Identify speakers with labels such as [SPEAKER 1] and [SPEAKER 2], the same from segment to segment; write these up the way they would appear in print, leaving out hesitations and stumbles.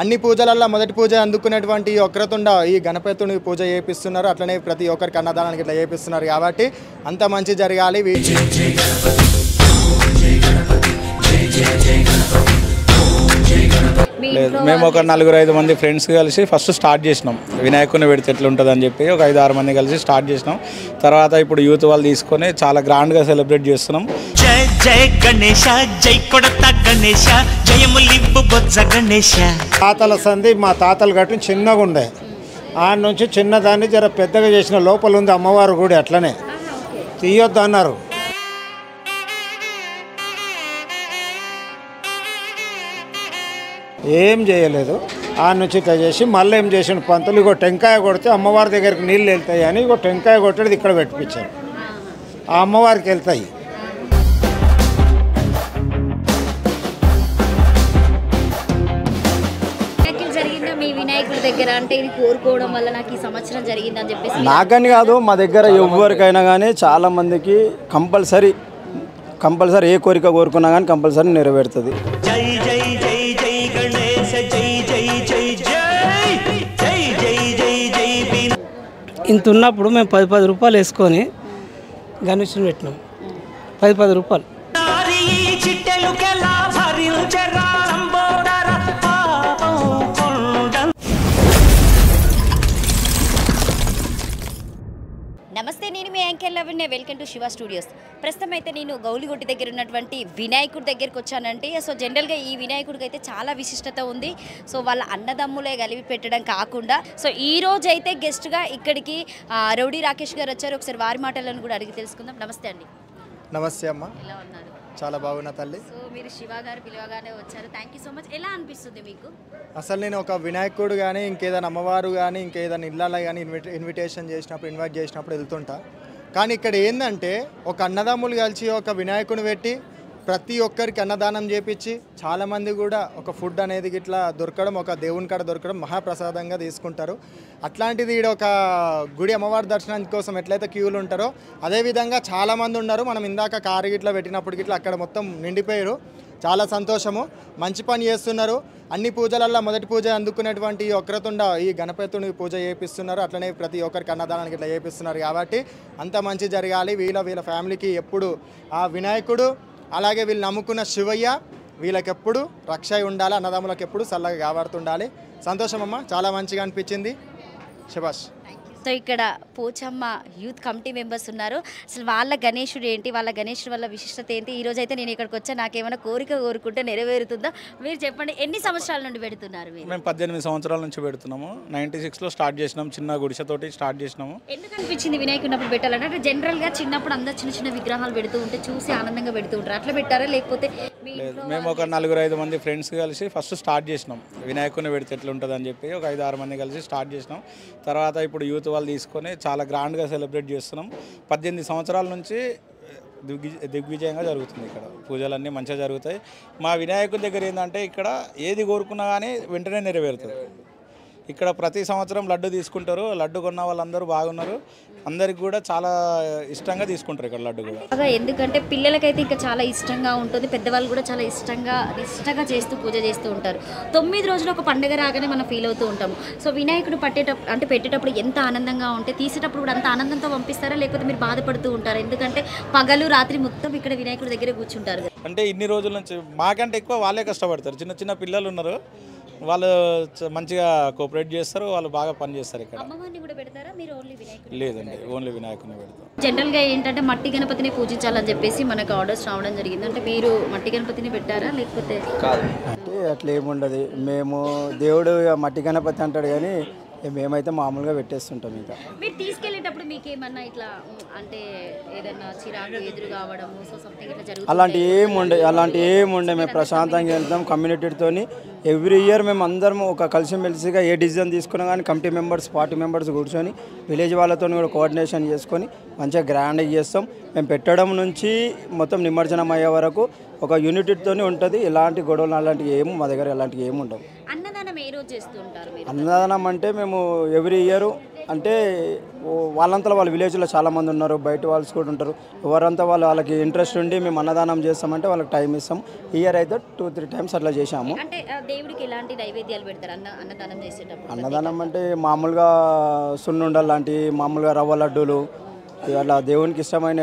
[SPEAKER 1] అన్ని పూజలల్లో మొదటి పూజ అందుకునేటువంటి ఈ వక్రతుండ ఈ గణపతుని పూజ చేపిస్తున్నారు. అట్లనే ప్రతి ఒక్కరికి అన్నదానానికి ఇట్లా చేపిస్తున్నారు కాబట్టి అంత మంచి జరగాలి.
[SPEAKER 2] లేదు, మేము ఒక 4-5 మంది ఫ్రెండ్స్ కలిసి ఫస్ట్ స్టార్ట్ చేసినాం. వినాయకుని పెడితే ఎట్లుంటుంది అని చెప్పి ఒక 5-6 మంది కలిసి స్టార్ట్ చేసినాం. తర్వాత ఇప్పుడు యూత్ వాళ్ళు తీసుకొని చాలా గ్రాండ్గా సెలబ్రేట్ చేస్తున్నాం.
[SPEAKER 3] జై జై గణేశ, జై కొడత గణేశ, జయములివ్వు బొజ్జ గణేశ.
[SPEAKER 4] తాతల సంధి మా తాతలు కట్టిన చిన్నగా ఉండే, ఆ నుంచి చిన్నదాన్ని జర పెద్దగా చేసిన. లోపల ఉంది అమ్మవారు గుడి, అట్లనే తీయొద్దు అన్నారు. ఏం చేయలేదు, ఆ నుంచి ఇట్లా చేసి మళ్ళీ ఏం చేసిన పంతులు ఇగో టెంకాయ కొడితే అమ్మవారి దగ్గరికి నీళ్ళు వెళ్తాయి అని ఇగో టెంకాయ కొట్టేది ఇక్కడ పెట్టించారు. ఆ అమ్మవారికి వెళ్తాయి.
[SPEAKER 5] నాకని కాదు, మా దగ్గర ఎవరికైనా కానీ చాలా మందికి కంపల్సరీ ఏ కోరిక కోరుకున్నా కానీ కంపల్సరీ నెరవేరుతుంది.
[SPEAKER 3] జై జై జై జై గణేశ, జై జై జై జై జై జై జై జై.
[SPEAKER 6] ఇంత ఉన్నప్పుడు మేము 10 రూపాయలు వేసుకొని గణేశుని పెట్టినాం. 10 రూపాయలు.
[SPEAKER 7] నమస్తే, నేను మీ anchor Lavanya. Welcome to Shiva studios. ప్రస్తుతం అయితే నేను గౌలిగొట్టి దగ్గర ఉన్నటువంటి వినాయకుడి దగ్గరికి వచ్చానంటే, సో జనరల్గా ఈ వినాయకుడికి అయితే చాలా విశిష్టత ఉంది. సో వాళ్ళ అన్నదమ్ములే కలిపి పెట్టడం కాకుండా, సో ఈ రోజు అయితే గెస్ట్గా ఇక్కడికి రౌడీ రాకేష్ గారు వచ్చారు. ఒకసారి వారి మాటలను కూడా అడిగి తెలుసుకుందాం. నమస్తే అండి.
[SPEAKER 1] నమస్తే అమ్మ.
[SPEAKER 7] ఎలా ఉన్నారు?
[SPEAKER 1] చాలా బాగున్నా తల్లి.
[SPEAKER 7] సో మీరు శివ గారు పిలవగానే వచ్చారు. Thank you so much. ఎలా అనిపిస్తుంది మీకు?
[SPEAKER 1] అసలు నేను ఒక వినాయకుడు కానీ ఇంకేదైనా అమ్మవారు కానీ ఇంకేదైనా ఇళ్ళలో కానీ ఇన్విటేషన్ చేసినప్పుడు ఇన్వైట్ చేసినప్పుడు వెళ్తుంటా. కానీ ఇక్కడ ఏంటంటే ఒక అన్నదమ్ములు కలిసి ఒక వినాయకుని పెట్టి ప్రతి ఒక్కరికి అన్నదానం చేపించి చాలామంది కూడా ఒక ఫుడ్ అనేది ఇట్లా దొరకడం, ఒక దేవుని కాడ దొరకడం మహాప్రసాదంగా తీసుకుంటారు. అట్లాంటిది ఈడ ఒక గుడి అమ్మవారి దర్శనం కోసం ఎట్లయితే క్యూలు ఉంటారో అదేవిధంగా చాలామంది ఉన్నారు. మనం ఇందాక కారు గిట్లా పెట్టినప్పుడు గిట్లా అక్కడ మొత్తం నిండిపోయారు. చాలా సంతోషము, మంచి పని చేస్తున్నారు. అన్ని పూజలల్లో మొదటి పూజ అందుకునేటువంటి ఈ వక్రతుండ ఈ గణపతుని పూజ చేపిస్తున్నారు. అట్లనే ప్రతి ఒక్కరికి అన్నదానానికి ఇట్లా చేపిస్తున్నారు కాబట్టి అంత మంచి జరగాలి. వీళ్ళ ఫ్యామిలీకి ఎప్పుడు ఆ వినాయకుడు అలాగే వీళ్ళు నమ్ముకున్న శివయ్య వీళ్ళకెప్పుడు రక్ష ఉండాలి, అన్నదమ్ములకు ఎప్పుడు చల్లగా కాపాడుతుండాలి. సంతోషం అమ్మ, చాలా మంచిగా అనిపించింది. శభాష్.
[SPEAKER 7] సో ఇక్కడ పోచమ్మ యూత్ కమిటీ మెంబర్స్ ఉన్నారు. అసలు వాళ్ళ గణేశుడు ఏంటి, వాళ్ళ గణేశుడు వల్ల విశిష్టత ఏంటి? ఈరోజు అయితే నేను ఇక్కడికి వచ్చా, నాకేమైనా కోరిక కోరుకుంటే నెరవేరుతుందా? మీరు చెప్పండి, ఎన్ని సంవత్సరాల నుండి పెడుతున్నారు?
[SPEAKER 2] మేము 18 సంవత్సరాల నుంచి పెడుతున్నాము. 96లో స్టార్ట్ చేసినాం, చిన్న గుడిసెతోటి స్టార్ట్ చేసినాము.
[SPEAKER 7] ఎందుకు అనిపించింది వినాయకుడినప్పుడు పెట్టాలంటే? అంటే జనరల్గా చిన్నప్పుడు అందరు చిన్న చిన్న విగ్రహాలు పెడుతూ ఉంటే చూసి ఆనందంగా పెడుతూ ఉంటారు, అట్లా పెట్టారా లేకపోతే?
[SPEAKER 2] లేదు, మేము ఒక 4-5 మంది ఫ్రెండ్స్ కలిసి ఫస్ట్ స్టార్ట్ చేసినాం. వినాయకుని పెడితే ఎట్లుంటుంది అని చెప్పి ఒక 5-6 మంది కలిసి స్టార్ట్ చేసినాం. తర్వాత ఇప్పుడు యూత్ వాళ్ళు తీసుకొని చాలా గ్రాండ్గా సెలబ్రేట్ చేస్తున్నాం. 18 సంవత్సరాల నుంచి దిగ్విజయంగా జరుగుతుంది. ఇక్కడ పూజలన్నీ మంచిగా జరుగుతాయి. మా వినాయకుడి దగ్గర ఏంటంటే ఇక్కడ ఏది కోరుకున్నా కానీ వెంటనే నెరవేరుతుంది. ఇక్కడ ప్రతి సంవత్సరం లడ్డు తీసుకుంటారు. లడ్డు కొన్న వాళ్ళందరూ బాగున్నారు. అందరికి కూడా చాలా ఇష్టంగా తీసుకుంటారు ఇక్కడ లడ్డు కూడా.
[SPEAKER 7] ఎందుకంటే పిల్లలకైతే ఇంకా చాలా ఇష్టంగా ఉంటుంది, పెద్దవాళ్ళు కూడా చాలా ఇష్టంగా చేస్తూ పూజ చేస్తూ ఉంటారు. 9 రోజులు ఒక పండుగ రాగానే మనం ఫీల్ అవుతూ ఉంటాము. సో వినాయకుడు పెట్టేటప్పుడు ఎంత ఆనందంగా ఉంటే తీసేటప్పుడు కూడా అంత ఆనందంతో పంపిస్తారా లేకపోతే మీరు బాధపడుతూ ఉంటారా? ఎందుకంటే పగలు రాత్రి మొత్తం ఇక్కడ వినాయకుడి దగ్గర కూర్చుంటారు.
[SPEAKER 2] అంటే ఇన్ని రోజుల నుంచి మాకంటే ఎక్కువ వాళ్ళే కష్టపడతారు. చిన్న చిన్న పిల్లలు ఉన్నారు, వాళ్ళు మంచిగా కోఆపరేట్ చేస్తారు, వాళ్ళు బాగా పని చేస్తారు. ఇక్కడ
[SPEAKER 7] అమ్మవారిని కూడా పెడతారా మీరు? ఓన్లీ వినాయకుడు?
[SPEAKER 2] లేదండి, ఓన్లీ వినాయకుని పెడతాం.
[SPEAKER 7] జనరల్గా ఏంటంటే మట్టి గణపతిని పూజించాలని చెప్పేసి మనకు ఆర్డర్స్ రావడం జరిగింది. అంటే మీరు మట్టి గణపతిని పెట్టారా లేకపోతే?
[SPEAKER 5] అంటే అట్లా ఏముండదు, మేము దేవుడు మట్టి గణపతి అంటాడు కానీ మేమైతే మామూలుగా పెట్టేస్తుంటాం. ఇంకా
[SPEAKER 7] మీరు తీసుకెళ్ళేటప్పుడు మీకేమన్నా ఇట్లా అంటే ఏదైనా చిరాకు ఎదురు కావడము సో సంథింగ్ ఇట్లా జరుగుతుంది?
[SPEAKER 5] అలాంటి ఏముండే మేము ప్రశాంతంగా వెళ్తాం. కమ్యూనిటీతో ఎవ్రీ ఇయర్ మేము అందరం ఒక కలిసిమెలిసిగా ఏ డిసిజన్ తీసుకున్నా కానీ కమిటీ మెంబర్స్, పార్టీ మెంబర్స్ కూర్చొని విలేజ్ వాళ్ళతో కూడా కోఆర్డినేషన్ చేసుకొని మంచిగా గ్రాండ్గా చేస్తాం. మేము పెట్టడం నుంచి మొత్తం నిమజ్జనం అయ్యే వరకు ఒక యూనిటీతో ఉంటుంది. ఎలాంటి గొడవలు అలాంటివి మా దగ్గర ఎలాంటివి ఏమి ఉండవు.
[SPEAKER 7] అన్నదానం ఏ రోజు చేస్తూ ఉంటారు?
[SPEAKER 5] అన్నదానం అంటే మేము ఎవ్రీ ఇయర్ అంటే వాళ్ళంతా వాళ్ళ విలేజ్లో చాలామంది ఉన్నారు, బయట వాళ్ళు కూడా ఉంటారు. ఎవరంతా వాళ్ళకి ఇంట్రెస్ట్ ఉండి మేము అన్నదానం చేస్తామంటే వాళ్ళకి టైం ఇస్తాం. ఇయర్ అయితే 2-3 టైమ్స్ అట్లా చేశాము.
[SPEAKER 7] అంటే దేవుడికి ఎలాంటి నైవేద్యాలు పెడతారు అన్నదానం చేసేటప్పుడు?
[SPEAKER 5] అన్నదానం అంటే మామూలుగా సున్నుండలు లాంటివి, మామూలుగా రవ్వ లడ్డూలు, అట్లా దేవునికి ఇష్టమైన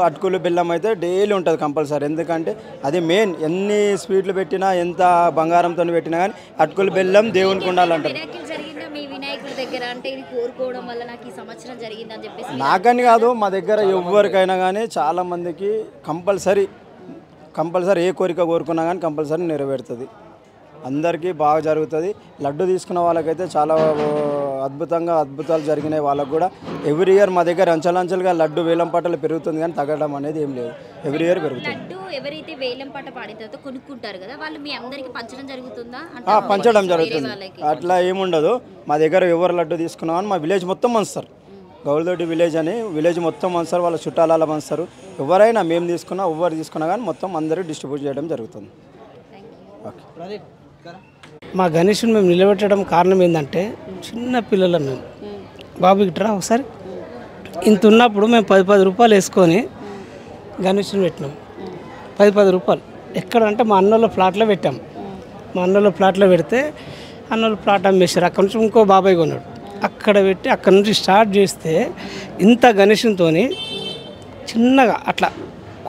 [SPEAKER 5] అటుకులు బెల్లం అయితే డైలీ ఉంటుంది కంపల్సరీ. ఎందుకంటే అది మెయిన్. ఎన్ని స్వీట్లు పెట్టినా, ఎంత బంగారంతో పెట్టినా కానీ అటుకులు బెల్లం దేవునికి ఉండాలంటారు.
[SPEAKER 7] వినాయకుడి దగ్గర అంటే ఇది కోరుకోవడం వల్ల నాకు ఈ సంవత్సరం జరిగిందని చెప్పేసి
[SPEAKER 5] నాకని కాదు, మా దగ్గర ఎవరికైనా కానీ చాలా మందికి కంపల్సరీ ఏ కోరిక కోరుకున్నా కానీ కంపల్సరీ నెరవేరుతుంది. అందరికీ బాగా జరుగుతుంది. లడ్డు తీసుకున్న వాళ్ళకైతే చాలా అద్భుతాలు జరిగినాయి. వాళ్ళకు కూడా ఎవ్రీ ఇయర్ మా దగ్గర అంచెలంచెలుగా లడ్డు వేలం పాటలు పెరుగుతుంది, కానీ తగ్గడం అనేది ఏం లేదు. ఎవ్రీ ఇయర్ పెరుగుతుంది.
[SPEAKER 7] లడ్డు ఎవరైతే వేలం పాట పాడిన తర్వాత కొనుక్కుంటారు కదా, వాళ్ళు మీ అందరికి పంచడం జరుగుతుందా?
[SPEAKER 5] పంచడం జరుగుతుంది. అట్లా ఏముండదు. మా దగ్గర ఎవరు లడ్డు తీసుకున్నామని మా విలేజ్ మొత్తం పంచుతారు. గౌల్దొడ్డి విలేజ్ అని విలేజ్ మొత్తం పంచుతారు. వాళ్ళ చుట్టాల పంచుతారు. ఎవరైనా మేము తీసుకున్నా ఎవరు తీసుకున్నా కానీ మొత్తం అందరూ డిస్ట్రిబ్యూట్ చేయడం జరుగుతుంది. ఓకే.
[SPEAKER 6] మా గణేష్ని మేము నిలబెట్టడం కారణం ఏంటంటే, చిన్న పిల్లలం మేము. బాబు ఇట్రా ఒకసారి. ఇంత ఉన్నప్పుడు మేము 10 రూపాయలు వేసుకొని గణేష్ని పెట్టినాం. 10 రూపాయలు ఎక్కడంటే మా అన్నోళ్ళ ప్లాట్లో పెట్టాం. మా అన్నోళ్ళ ప్లాట్లో పెడితే అన్నోళ్ళ ప్లాట్ అమ్మేశారు. అక్కడ నుంచి ఇంకో బాబాయ్ కొన్నాడు. అక్కడ పెట్టి అక్కడ నుంచి స్టార్ట్ చేస్తే ఇంత గణేష్తో చిన్నగా అట్లా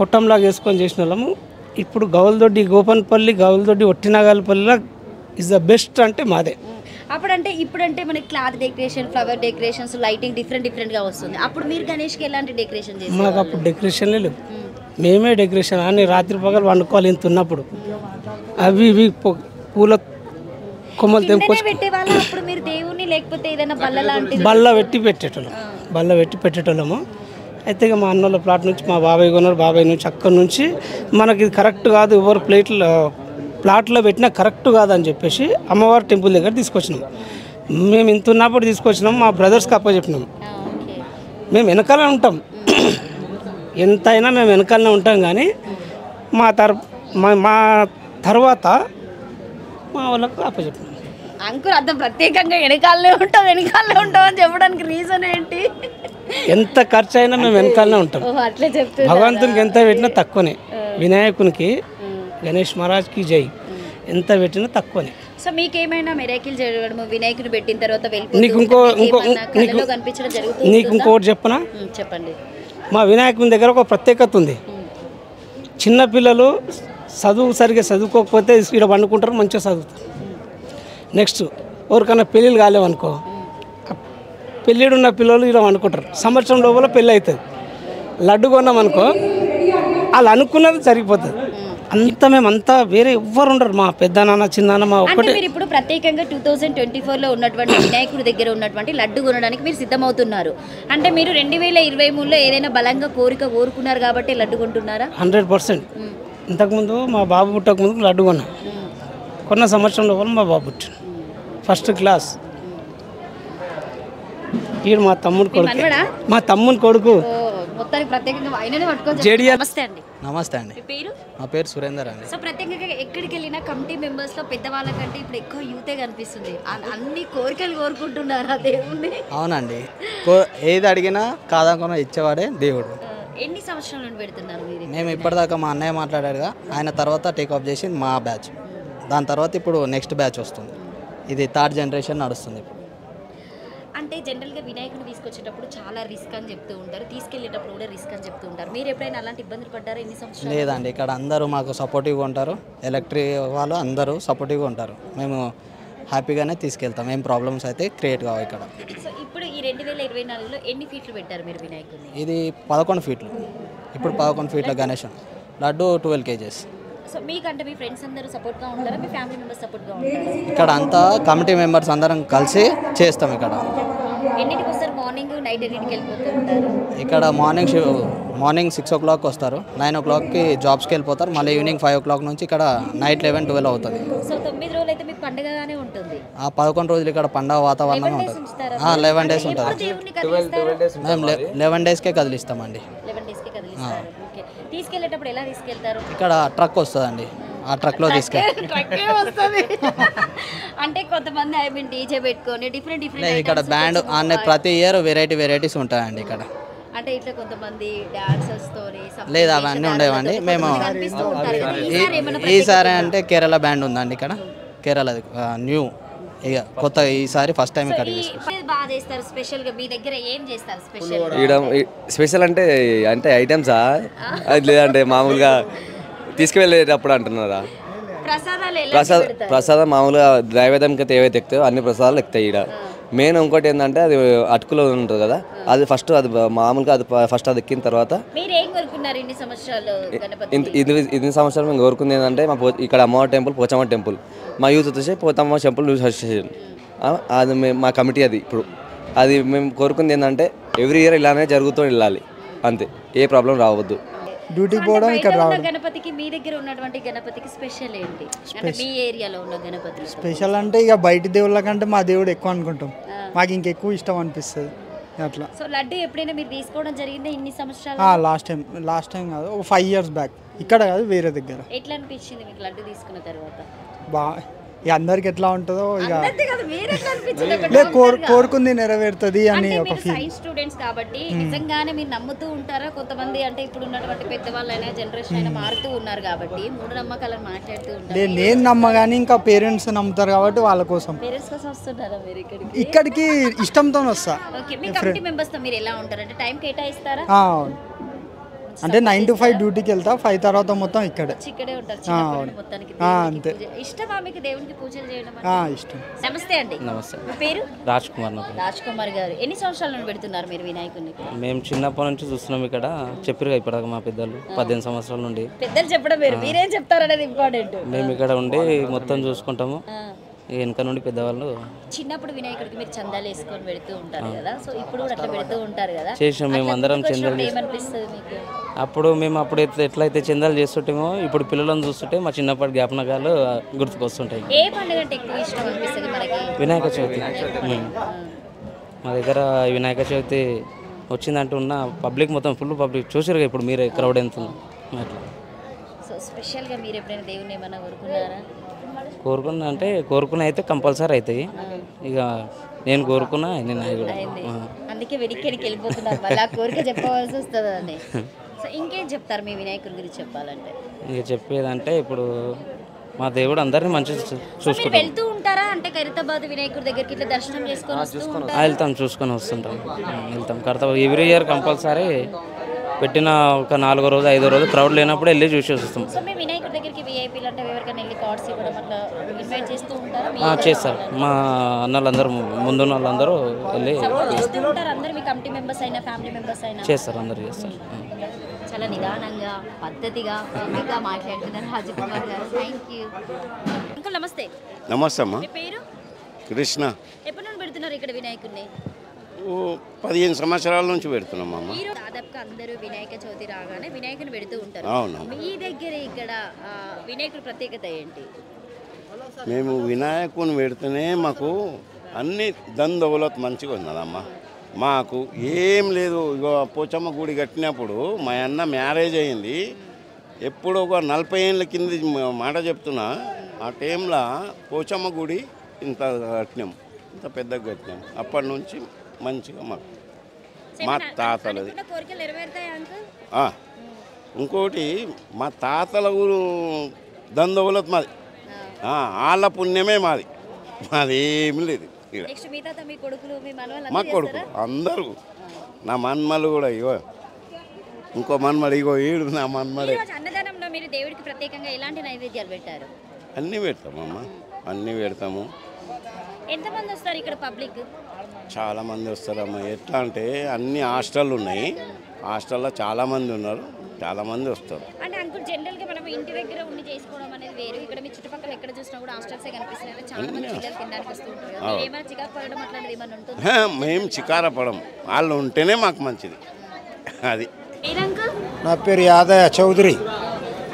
[SPEAKER 6] కొట్టంలాగా వేసుకొని చేసిన వాళ్ళము. ఇప్పుడు Gowlidoddi Gopanpally, Gowlidoddi ఒట్టినాగాలపల్లిలో is the best అంటే మాదే.
[SPEAKER 7] అప్పుడంటే ఇప్పుడంటే మనకి cloth decoration, flower decorations, lighting డిఫరెంట్గా వస్తుంది. అప్పుడు మీరు గణేష్కి ఎలాంటి డెకరేషన్ చేస్తారు?
[SPEAKER 6] మాకు అప్పుడు డెకరేషన్లే లేవు. మేమే డెకరేషన్ అని రాత్రి పగలు వండుకోవాలి. ఇంత ఉన్నప్పుడు అవి ఇవి పూల కొమ్మలు తెంపుకొచ్చి
[SPEAKER 7] పెట్టేవాళ్ళు. అప్పుడు మీరు దేవుని లేకపోతే ఏదైనా
[SPEAKER 6] బల్ల పెట్టి పెట్టేటోళ్ళము. అయితే ఇక మా అన్నోళ్ళ ప్లాట్ నుంచి మా బాబాయ్ కొన్నారు. బాబాయ్ నుంచి అక్కడి నుంచి మనకి ఇది కరెక్ట్ కాదు, ఎవరు ప్లాట్లో పెట్టినా కరెక్ట్ కాదని చెప్పేసి అమ్మవారి టెంపుల్ దగ్గర తీసుకొచ్చినాం. మేము ఇంత ఉన్నప్పుడు తీసుకొచ్చినాం. మా బ్రదర్స్కి అప్పచెప్పినాం. మేము వెనకాలనే ఉంటాం, ఎంతైనా మేము వెనకాలనే ఉంటాం. కానీ మా తర్వాత మా వాళ్ళకు అప్పచెప్పినాం.
[SPEAKER 7] అంకుల్ అంత ప్రత్యేకంగా వెనకాలనే ఉంటాం అని చెప్పడానికి రీజన్ ఏంటి?
[SPEAKER 6] ఎంత ఖర్చు అయినా మేము వెనకాలనే ఉంటాం.
[SPEAKER 7] అట్లే చెప్తాం.
[SPEAKER 6] భగవంతునికి ఎంత పెట్టినా తక్కువనే. వినాయకునికి, గణేష్ మహారాజ్కి జై, ఎంత పెట్టినా తక్కువనే.
[SPEAKER 7] సో మీకేమైనా మిరాకిల్ జరగడం, వినాయకుని పెట్టిన తర్వాత
[SPEAKER 6] నీకు ఇంకోటి చెప్పనా?
[SPEAKER 7] చెప్పండి.
[SPEAKER 6] మా వినాయకుని దగ్గర ఒక ప్రత్యేకత ఉంది. చిన్నపిల్లలు సరిగ్గా చదువుకోకపోతే ఇక్కడ పండుకుంటారు, మంచిగా చదువుతారు. నెక్స్ట్ ఎవరికైనా పెళ్ళిళ్ళు కాలేవనుకో, పెళ్ళిడున్న పిల్లలు ఇలా అనుకుంటారు. సంవత్సరం లోపల పెళ్ళి అవుతుంది. లడ్డు కొన్నామనుకో, వాళ్ళు అనుకున్నది జరిగిపోతుంది. మేమంతా వేరే ఎవ్వరు ఉండరు. మా పెద్దనాన్న, చిన్నాన్న, మా ఒక్కటే.
[SPEAKER 7] మీరు ఇప్పుడు ప్రత్యేకంగా 2024లో ఉన్నటువంటి వినాయకుడి దగ్గర ఉన్నటువంటి లడ్డు కొనడానికి మీరు సిద్ధమవుతున్నారు. అంటే మీరు 2023లో ఏదైనా బలంగా కోరుకున్నారు కాబట్టి లడ్డు కొంటున్నారా?
[SPEAKER 6] 100%. ఇంతకుముందు మా బాబు పుట్టకముందు లడ్డు కొన్న సంవత్సరం లోపల మా బాబు పుట్టాడు. First class. ఈడు మా తమ్ముని కొడుకు.
[SPEAKER 8] నమస్తే అండి. నా పేరు సురేందర్ అండి.
[SPEAKER 7] సో ప్రత్యేకంగా ఎక్కడికి వెళ్ళినా కమిటీ మెంబర్స్ లో పెద్దవాళ్ళకంటే ఇప్పుడు ఎక్కువ యూతే కనిపిస్తుంది. అన్ని కోరికలు కోరుకుంటున్నారా దేవుణ్ణి?
[SPEAKER 8] అవునండి. ఏది అడిగినా కాదనుకున్నా ఇచ్చేవాడే దేవుడు.
[SPEAKER 7] ఎన్ని సంవత్సరాల నుండి పెడుతున్నారు మీరు?
[SPEAKER 8] మేము ఇప్పటిదాకా మా అన్నయ్య మాట్లాడాడుగా, ఆయన తర్వాత టేక్ఆఫ్ చేసి మా బ్యాచ్, దాని తర్వాత ఇప్పుడు నెక్స్ట్ బ్యాచ్ వస్తుంది. ఇది 3rd జనరేషన్ నడుస్తుంది ఇప్పుడు.
[SPEAKER 7] అంటే జనరల్గా వినాయకుడిని తీసుకొచ్చేటప్పుడు చాలా రిస్క్ అని చెప్తూ ఉంటారు, తీసుకెళ్ళేటప్పుడు కూడా రిస్క్ అని చెప్తూ ఉంటారు. మీరు ఎప్పుడైనా అలాంటి ఇబ్బందులు పడ్డారా ఎన్ని సంవత్సరాలు?
[SPEAKER 8] లేదండి, ఇక్కడ అందరూ మాకు సపోర్టివ్గా ఉంటారు. ఎలక్ట్రిక్ వాళ్ళు అందరూ సపోర్టివ్గా ఉంటారు. మేము హ్యాపీగానే తీసుకెళ్తాం. ఏం ప్రాబ్లమ్స్ అయితే క్రియేట్ కావు ఇక్కడ.
[SPEAKER 7] సో ఇప్పుడు ఈ 2024లో ఎన్ని ఫీట్లు పెట్టారు మీరు వినాయకుడిని?
[SPEAKER 8] ఇది 11 ఫీట్లు. ఇప్పుడు 11 ఫీట్ల గణేశం. లడ్డు 12 kgs.
[SPEAKER 7] సో మీకంటే మీ ఫ్రెండ్స్ అందరూ సపోర్ట్గా ఉంటారా, మీ ఫ్యామిలీ మెంబర్స్ సపోర్ట్గా ఉంటారా?
[SPEAKER 8] ఇక్కడ అంతా కమిటీ మెంబర్స్ అందరం కలిసి చేస్తాం. ఇక్కడ
[SPEAKER 7] ఎన్నింటికి వస్తారు? మార్నింగ్, నైట్ ఎన్నింటికి వెళ్ళిపోతూ ఉంటారు?
[SPEAKER 8] ఇక్కడ మార్నింగ్ 6 o'clock వస్తారు, 9 o'clockకి జాబ్స్కి వెళ్ళిపోతారు. మళ్ళీ ఈవినింగ్ 5 o'clock నుంచి ఇక్కడ నైట్ 11-12 అవుతుంది.
[SPEAKER 7] సో 9 రోజులు అయితే మీకు పండుగగానే ఉంటుంది.
[SPEAKER 8] 11 రోజులు ఇక్కడ పండుగ వాతావరణం ఉంటుంది. 11 days ఉంటుంది. మేము 11 daysకే కదిలిస్తామండి.
[SPEAKER 7] 11 daysకే కదిలిస్తారు. ఓకే. తీసుకెళ్ళేటప్పుడు ఎలా తీసుకెళ్తారు?
[SPEAKER 8] ఇక్కడ ట్రక్ వస్తుందండి. ఆ ట్రక్లో
[SPEAKER 7] ట్రక్కే వస్తుంది అంటే కొంతమంది ఐ మీన్ డీజే పెట్టుకొని డిఫరెంట్
[SPEAKER 8] లేదు ఇక్కడ బ్యాండ్ అనే ప్రతి ఇయర్ వెరైటీస్ ఉంటాయండి ఇక్కడ.
[SPEAKER 7] అంటే ఇట్లా కొంతమంది డాన్సర్స్ తోని
[SPEAKER 8] లేదు అవన్నీ ఉండేవండి. మేము ఈసారి అంటే కేరళ బ్యాండ్ ఉందండి ఇక్కడ, కేరళ న్యూ ఇక కొత్త ఈసారి ఫస్ట్ టైం ఇక్కడ
[SPEAKER 7] బాగా చేస్తారు. స్పెషల్ గా మీ దగ్గర ఏం చేస్తారు స్పెషల్?
[SPEAKER 9] స్పెషల్ అంటే అంటే ఐటమ్సా అది లేదంటే మామూలుగా తీసుకువెళ్ళేటప్పుడు అంటున్నారా? ప్రసాదం మామూలుగా నైవేద్యంకి అయితే ఏవైతే ఎక్కుతాయో అన్ని ప్రసాదాలు ఎక్కుతాయి ఇక్కడ. మెయిన్ ఇంకోటి ఏంటంటే అది అటుకులో ఉంటుంది కదా, అది ఫస్ట్ అది మామూలుగా అది ఫస్ట్ అది ఎక్కిన తర్వాత ఇన్ని సంవత్సరాలు మేము కోరుకుంది ఏంటంటే మా ఇక్కడ అమ్మవారి టెంపుల్ పోచమ్మ టెంపుల్, మా యూత్ వచ్చేసి పోచమ్మ టెంపుల్ న్యూస్ అసోసియేషన్, అది మా కమిటీ. అది ఇప్పుడు అది మేము కోరుకుంది ఏంటంటే ఎవ్రీ ఇయర్ ఇలానే జరుగుతూ వెళ్ళాలి అంతే, ఏ ప్రాబ్లం రావద్దు.
[SPEAKER 1] డ్యూటీకి పోవడం ఇక్కడ రావడం.
[SPEAKER 7] గణపతికి మీ దగ్గర ఉన్నటువంటి గణపతికి స్పెషల్ ఏంటి? అంటే మీ ఏరియాలో ఉన్న గణపతి
[SPEAKER 1] స్పెషల్ అంటే ఇక బయట దేవుళ్ళ కంటే మా దేవుడు ఎక్కువ అనుకుంటాం, మాకు ఇంకెక్కువ ఇష్టం అనిపిస్తుంది అట్లా.
[SPEAKER 7] సో లడ్డు ఎప్పుడైనా మీరు తీసుకోవడం జరిగిందా ఇన్ని సంవత్సరాలు?
[SPEAKER 1] లాస్ట్ టైం కాదు, ఒక 5 years బ్యాక్. ఇక్కడ కాదు, వేరే దగ్గర.
[SPEAKER 7] ఎట్లా అనిపించింది మీకు లడ్డు తీసుకున్న తర్వాత?
[SPEAKER 1] ఇక అందరికి ఎట్లా ఉంటుందో ఇక కోరుకుంది నెరవేరుతుంది అని ఒక
[SPEAKER 7] సైన్స్ స్టూడెంట్స్ కాబట్టి నిజంగానే మీరు నమ్ముతూ ఉంటారా? కొంతమంది అంటే ఇప్పుడు ఉన్నటువంటి పెద్దవాళ్ళైనా జనరేషన్ అయినా మారుతూ ఉన్నారు కాబట్టి మూఢనమ్మకాలను మాట్లాడుతూ ఉంటారు.
[SPEAKER 1] నేను నమ్మగాని ఇంకా పేరెంట్స్ నమ్ముతారు కాబట్టి వాళ్ళ కోసం.
[SPEAKER 7] పేరెంట్స్ కోసం వస్తున్నారా మీరు
[SPEAKER 1] ఇక్కడికి? ఇష్టంతో వస్తా.
[SPEAKER 7] ఓకే, మీ కమిటీ మెంబర్స్ తో మీరు ఎలా ఉంటారు? అంటే టైం కేటాయిస్తారా?
[SPEAKER 1] అంటే 9 to 5 డ్యూటీకి వెళ్తా, 5 తర్వాత మొత్తం ఇక్కడే
[SPEAKER 7] మొత్తానికి.
[SPEAKER 1] అంతే.
[SPEAKER 7] ఇష్టమా మీకు దేవునికి పూజలు చేయడం?
[SPEAKER 1] ఇష్టం.
[SPEAKER 7] నమస్తే అండి.
[SPEAKER 8] నమస్తే.
[SPEAKER 7] మీ పేరు?
[SPEAKER 8] రాజ్ కుమార్.
[SPEAKER 7] రాజ్ కుమార్ గారు ఎన్ని సంవత్సరాల నుండి పెడుతున్నారు మీరు వినాయకుడిని?
[SPEAKER 8] మేము చిన్నప్పటి నుంచి చూస్తున్నాం ఇక్కడ, చెప్పారు ఇప్పటిదాకా మా పెద్దలు 18 సంవత్సరాల నుండి.
[SPEAKER 7] పెద్దలు చెప్పడం వేరు, మీరేం చెప్తారు అనేది ఇంపార్టెంట్.
[SPEAKER 8] మేము ఇక్కడ ఉండి మొత్తం చూసుకుంటాము, వెనక నుండి పెద్దవాళ్ళు.
[SPEAKER 7] చిన్నప్పుడు వినాయకుడికి మీరు చందాలు వేసుకొని పెడుతూ ఉంటారు కదా, సో ఇప్పుడు కూడా అట్లా పెడుతూ ఉంటారు కదా?
[SPEAKER 8] చేసాం మేము అందరం చందాలు.
[SPEAKER 7] ఏమనిపిస్తుంది మీకు?
[SPEAKER 8] అప్పుడు మేము ఎట్లయితే చందాలు చేస్తుంటామో ఇప్పుడు పిల్లలను చూస్తుంటే మా చిన్నప్పటి జ్ఞాపకాలు గుర్తుకొస్తుంటాయి.
[SPEAKER 7] ఏ పండుగ అంటే ఎక్కువ ఇష్టం అనిపిస్తుంది మనకి?
[SPEAKER 8] వినాయక చవితి. మా దగ్గర వినాయక చవితి వచ్చిందంటూ ఉన్న పబ్లిక్ మొత్తం ఫుల్ పబ్లిక్ చూసారుగా ఇప్పుడు మీరే క్రౌడ్ ఎంత ఉందో అట్లా.
[SPEAKER 7] సో స్పెషల్గా మీరు ఎప్పుడైనా దేవుని ఏమైనా కోరుకున్నారా?
[SPEAKER 8] కోరుకున్నా అంటే కోరుకున్న అయితే కంపల్సరీ అవుతాయి. ఇక నేను కోరుకున్నా నేను
[SPEAKER 7] అందుకే వెనక్కి వెళ్ళిపోతున్నారు, మళ్ళీ ఆ కోరిక చెప్పవలసి వస్తుంది అని. సో ఇంకేం చెప్తారు మీ వినాయకుడి గురించి చెప్పాలంటే?
[SPEAKER 8] ఇక చెప్పేదంటే ఇప్పుడు మా దేవుడు అందరినీ మంచిగా చూసుకుంటాం.
[SPEAKER 7] వెళ్తూ ఉంటారా? అంటే ఖైరతాబాద్ వినాయకుడి దగ్గరికి ఇట్లా దర్శనం చేసుకొని
[SPEAKER 8] వెళ్తాం, చూసుకొని వస్తుంటాం, వెళ్తాం. ఖైరతాబాద్ ఎవ్రీ ఇయర్ కంపల్సరీ పెట్టిన ఒక 4వ రోజు 5వ రోజు క్రౌడ్ లేనప్పుడు వెళ్ళి చూసి వస్తాం.
[SPEAKER 7] సో మీ వినాయకుడి దగ్గరికి విఐపీలు అంటే ఎవరికైనా వెళ్ళి కార్డ్స్ ఇవ్వడం అట్లా ఇన్వైట్ చేస్తూ ఉంటారా?
[SPEAKER 8] చేస్తారు మా అన్నలందరూ, ముందున్న వాళ్ళందరూ వెళ్ళి
[SPEAKER 7] చేస్తూ ఉంటారు. అందరూ మీ కమిటీ మెంబర్స్ అయినా ఫ్యామిలీ మెంబర్స్ అయినా
[SPEAKER 8] చేస్తారు, అందరూ చేస్తారు.
[SPEAKER 7] చాలా నిదానంగా పద్ధతిగా ఫ్రీగా మాట్లాడుతున్నారు రాజకుమార్ గారు. Thank you. అంకుల్ నమస్తే.
[SPEAKER 10] నమస్తే అమ్మా.
[SPEAKER 7] మీ పేరు?
[SPEAKER 10] కృష్ణ.
[SPEAKER 7] ఎప్పటి నుండి పెడుతున్నారు ఇక్కడ వినాయకుడిని?
[SPEAKER 10] 15 సంవత్సరాల నుంచి పెడుతున్నాం అమ్మ.
[SPEAKER 7] దాదాపుగా అందరూ వినాయక చవితి రాగానే వినాయకుని పెడుతూ ఉంటారు.
[SPEAKER 10] అవును.
[SPEAKER 7] మీ దగ్గర ఇక్కడ వినాయకుడి ప్రత్యేకత ఏంటి?
[SPEAKER 10] మేము వినాయకుని పెడితేనే మాకు అన్ని దందవులతో మంచిగా ఉన్నదమ్మా. మాకు ఏం లేదు. ఇగో పోచమ్మ గుడి కట్టినప్పుడు మా అన్న మ్యారేజ్ అయింది, ఎప్పుడు ఒక 40 ఏళ్ళ కింద మాట చెప్తున్నా. ఆ టైంలో పోచమ్మ గుడి ఇంత కట్టినాం, ఇంత పెద్దగా కట్టినాం. అప్పటి నుంచి మంచిగా మాకు మా తాతలది. ఇంకోటి మా తాతల ఊరు దందవులతో మాది, వాళ్ళ పుణ్యమే మాది, మాది ఏమి లేదు. మా కొడుకు అందరూ, నా మన్మలు కూడా ఇగో, ఇంకో మన్మడు ఇగో ఈడు నా మన్మడే.
[SPEAKER 7] అన్నదానంలో మీరు దేవుడికి ప్రత్యేకంగా ఎలాంటి నైవేద్యాలు పెట్టారు?
[SPEAKER 10] అన్నీ పెడతామమ్మా, అన్నీ పెడతాము.
[SPEAKER 7] ఎంతమంది వస్తారు ఇక్కడ పబ్లిక్?
[SPEAKER 10] చాలామంది వస్తారమ్మా. ఎట్లా అంటే అన్ని హాస్టళ్ళు ఉన్నాయి, హాస్టల్లో చాలామంది ఉన్నారు, చాలామంది వస్తారు.
[SPEAKER 7] అంటే అంకుల్ జనరల్గా మనం ఇంటి దగ్గర ఉండి చేసుకోవడం అనేది వేరు, ఇక్కడ మీ చుట్టుపక్కల ఎక్కడ చూసినా కూడా హాస్టల్సే కనిపిస్తున్నాయి, చాలా మంది పిల్లలు తినడానికి వస్తూ ఉంటారు. ఏమైనా చికాకు పడడం అట్లాంటిది ఏమైనా ఉంటుందా?
[SPEAKER 10] మేము చికార పడం, వాళ్ళు ఉంటేనే మాకు మంచిది. అది.
[SPEAKER 4] నా పేరు యాదయ్య చౌదరి.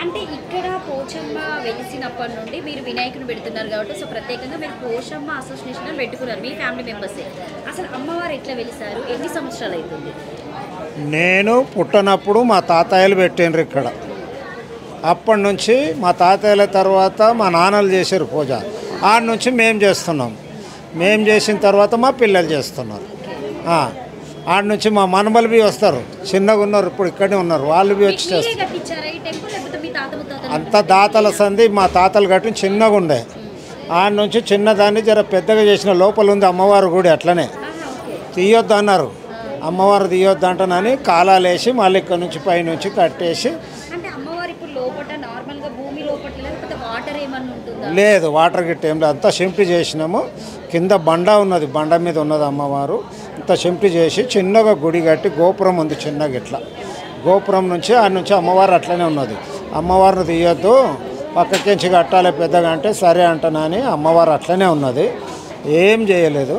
[SPEAKER 7] అంటే ఇక్కడ పోచమ్మ వెలిసినప్పటి నుండి మీరు వినాయకుని పెడుతున్నారు కాబట్టి, సో ప్రత్యేకంగా మీరు పోచమ్మ అసోసియేషన్ పెట్టుకున్నారు మీ ఫ్యామిలీ మెంబర్సే. అసలు అమ్మవారు ఎట్లా వెలిసారు? ఎన్ని సంవత్సరాలు అవుతుంది?
[SPEAKER 4] నేను పుట్టినప్పుడు మా తాతయ్యలు పెట్టిండ్రు ఇక్కడ. అప్పటి నుంచి మా తాతయ్యల తర్వాత మా నాన్నలు చేశారు పూజ. ఆడ నుంచి మేము చేస్తున్నాం. మేము చేసిన తర్వాత మా పిల్లలు చేస్తున్నారు. ఆడ నుంచి మా మనమలు బి వస్తారు, చిన్నగా ఉన్నారు, ఇప్పుడు ఇక్కడే ఉన్నారు, వాళ్ళు బి వచ్చి చేస్తారు. అంత దాతల సంది మా తాతలు కట్టిన చిన్నగా ఉండే. ఆడ నుంచి చిన్నదాన్ని జర పెద్దగా చేసిన లోపల ఉంది అమ్మవారు గుడి. అట్లనే తీయొద్దు అన్నారు, అమ్మవారు తీయొద్దు అంటనని కాలాలు వేసి మళ్ళీ ఇక్కడ నుంచి పైనుంచి కట్టేసి. లేదు, వాటర్ గిట్ట ఏం లేదు, అంతా షింపి చేసినాము. కింద బండ ఉన్నది, బండ మీద ఉన్నది అమ్మవారు. అంతా షింపి చేసి చిన్నగా గుడి కట్టి గోపురం ఉంది చిన్నగా ఇట్లా. గోపురం నుంచి ఆ నుంచి అమ్మవారు అట్లనే ఉన్నది. అమ్మవారిని తీయొద్దు, పక్కకించి కట్టాలి పెద్దగా అంటే సరే అంటనని అమ్మవారు అట్లనే ఉన్నది, ఏం చేయలేదు.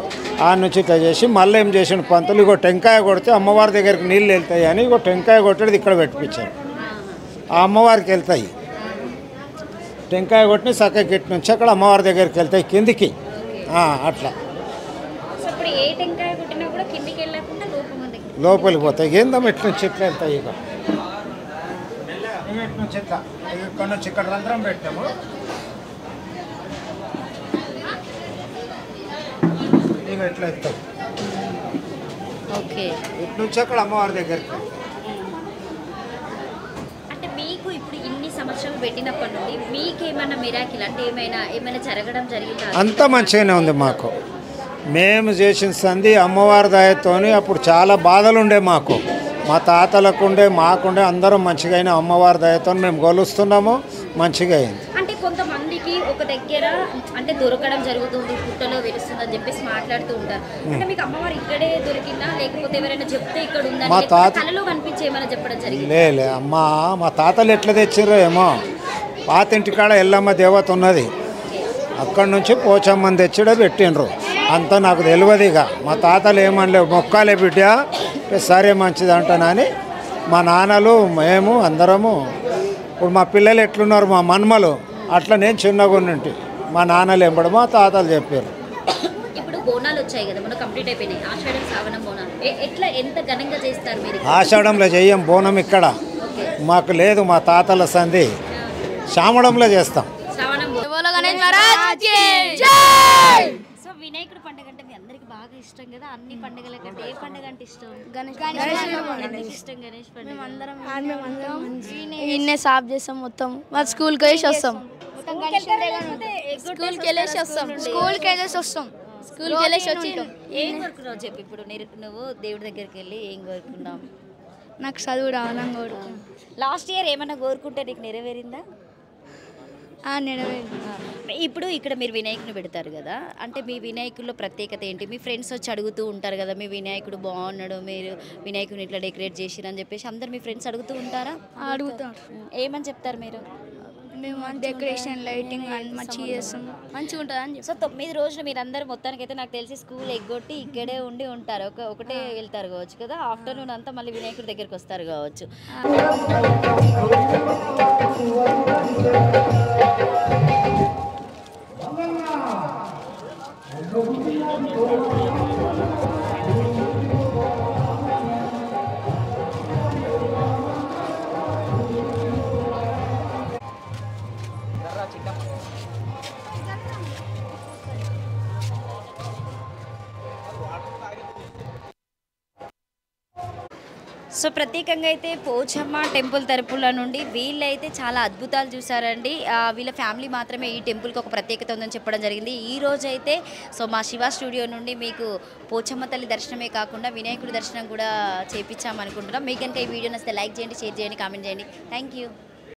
[SPEAKER 4] ఆ నుంచి ఇట్లా చేసి మళ్ళీ ఏం చేసిన పంతులు ఇగో టెంకాయ కొడితే అమ్మవారి దగ్గరికి నీళ్ళు వెళ్తాయి అని ఇగో టెంకాయ కొట్టేది ఇక్కడ పెట్టించారు. ఆ అమ్మవారికి వెళ్తాయి, టెంకాయ కొట్టిన చక్క గిట్ నుంచి అక్కడ అమ్మవారి దగ్గరికి వెళ్తాయి కిందికి. అట్లా లోపలికి పోతాయి. ఏందమ్మ ఇట్ల నుంచి ఇట్లా వెళ్తాయి. ఇక ఇటు నుంచి ఇట్లా ఇక్కడ నుంచి ఇక్కడ రంధ్రం పెట్టాము, ఇక ఇట్లా వెళ్తాయి. ఇటు నుంచి అక్కడ అమ్మవారి దగ్గరికి.
[SPEAKER 7] మీకు ఇప్పుడు ఇన్ని సంవత్సరాలు పెట్టినప్పటి నుండి మీకేమైనా మిరాకిల్ అంటే ఏమైనా జరగడం జరిగిందా?
[SPEAKER 4] అంతా మంచిగానే ఉంది మాకు. మేము చేసిన సంధి అమ్మవారి దయతోని అప్పుడు చాలా బాధలు ఉండే మాకు, మా తాతలకు ఉండే మాకుండే, అందరం మంచిగా అయినా అమ్మవారి దయతో మేము గొలుస్తున్నాము, మంచిగా అయింది.
[SPEAKER 7] అంటే కొంతమందికి ఒక దగ్గర అంటే దొరకడం జరుగుతుంది, పుట్టలో వెలుస్తుందని చెప్పేసి మాట్లాడుతూ ఉంటారు. అంటే మీకు అమ్మవారు ఇక్కడే దొరికిందా లేకపోతే ఎవరైనా చెప్తే ఇక్కడ ఉందా,
[SPEAKER 4] మా తాత
[SPEAKER 7] కళలో కనిపించి ఏమైనా చెప్పడం జరిగింది?
[SPEAKER 4] లే అమ్మా, మా తాతలు ఎట్లా తెచ్చిర్రో ఏమో. పాత ఇంటికాడ ఎల్లమ్మ దేవత ఉన్నది, అక్కడి నుంచి పోచమ్మని తెచ్చిడే పెట్టిండ్రు. అంతా నాకు తెలియదు. ఇక మా తాతలు ఏమనలేవు, మొక్కాలే బిడ్డ సరే మంచిది అంటానని మా నాన్నలు మేము అందరము. ఇప్పుడు మా పిల్లలు ఎట్లున్నారు, మా మన్మలు అట్లా నేను చిన్నగా ఉన్నట్టు మా నాన్నలు ఎంబడి మా తాతలు చెప్పారు.
[SPEAKER 7] ఇప్పుడు బోనాలు వచ్చాయి కదా, మనం కంప్లీట్ అయిపోయినాయి. ఆషాఢం శ్రావణం బోనాలు ఎట్లా ఎంత ఘనంగా చేస్తారు మీరు?
[SPEAKER 4] ఆషాఢంలో చెయ్యం బోనం, ఇక్కడ మాకు లేదు. మా తాతల సంధి శ్రావణంలో చేస్తాం.
[SPEAKER 7] సో వినాయకుడు పండుగ అంటే మీ అందరికి బాగా ఇష్టం కదా. అన్ని పండుగల కంటే ఏ పండుగ అంటే ఇష్టం? గణేష్
[SPEAKER 11] ఇన్నే సాఫ్ చేస్తాం మొత్తం. మా స్కూల్కి వెళ్ళేసి వస్తాం. స్కూల్కి వెళ్ళేసి వచ్చి
[SPEAKER 7] ఏం కోరుకున్నావు చెప్పు. ఇప్పుడు నువ్వు దేవుడి దగ్గరికి వెళ్ళి ఏం కోరుకున్నావు?
[SPEAKER 11] నాకు చదువు రావాలని కోరుకున్నాను.
[SPEAKER 7] లాస్ట్ ఇయర్ ఏమైనా కోరుకుంటే నీకు నెరవేరిందా? ఇప్పుడు ఇక్కడ మీరు వినాయకుని పెడతారు కదా, అంటే మీ వినాయకుల్లో ప్రత్యేకత ఏంటి? మీ ఫ్రెండ్స్ వచ్చి అడుగుతూ ఉంటారు కదా, మీ వినాయకుడు బాగున్నాడు, మీరు వినాయకుని ఇట్లా డెకరేట్ చేసిరని చెప్పేసి అందరు మీ ఫ్రెండ్స్ అడుగుతూ ఉంటారా?
[SPEAKER 11] అడుగుతారు.
[SPEAKER 7] ఏమని చెప్తారు మీరు?
[SPEAKER 11] మేము డెకరేషన్ లైటింగ్ మంచిగా చేస్తాం, మంచిగా ఉంటుంది అని చెప్పి.
[SPEAKER 7] సో 9 రోజులు మీరు అందరు మొత్తానికైతే నాకు తెలిసి స్కూల్ ఎగ్గొట్టి ఇక్కడే ఉండి ఉంటారు, ఒకటే వెళ్తారు కావచ్చు కదా. ఆఫ్టర్నూన్ అంతా మళ్ళీ వినాయకుడి దగ్గరికి వస్తారు కావచ్చు. సో ప్రత్యేకంగా అయితే పోచమ్మ టెంపుల్ తరపుల నుండి వీళ్ళైతే చాలా అద్భుతాలు చూసారండి. వీళ్ళ ఫ్యామిలీ మాత్రమే ఈ టెంపుల్కి ఒక ప్రత్యేకత ఉందని చెప్పడం జరిగింది. ఈ రోజు అయితే సో మా శివ స్టూడియో నుండి మీకు పోచమ్మ తల్లి దర్శనమే కాకుండా వినాయకుడి దర్శనం కూడా చేయించామనుకుంటున్నాం. మీకు కనుక ఈ వీడియో నచ్చితే లైక్ చేయండి, షేర్ చేయండి, కామెంట్ చేయండి. Thank you.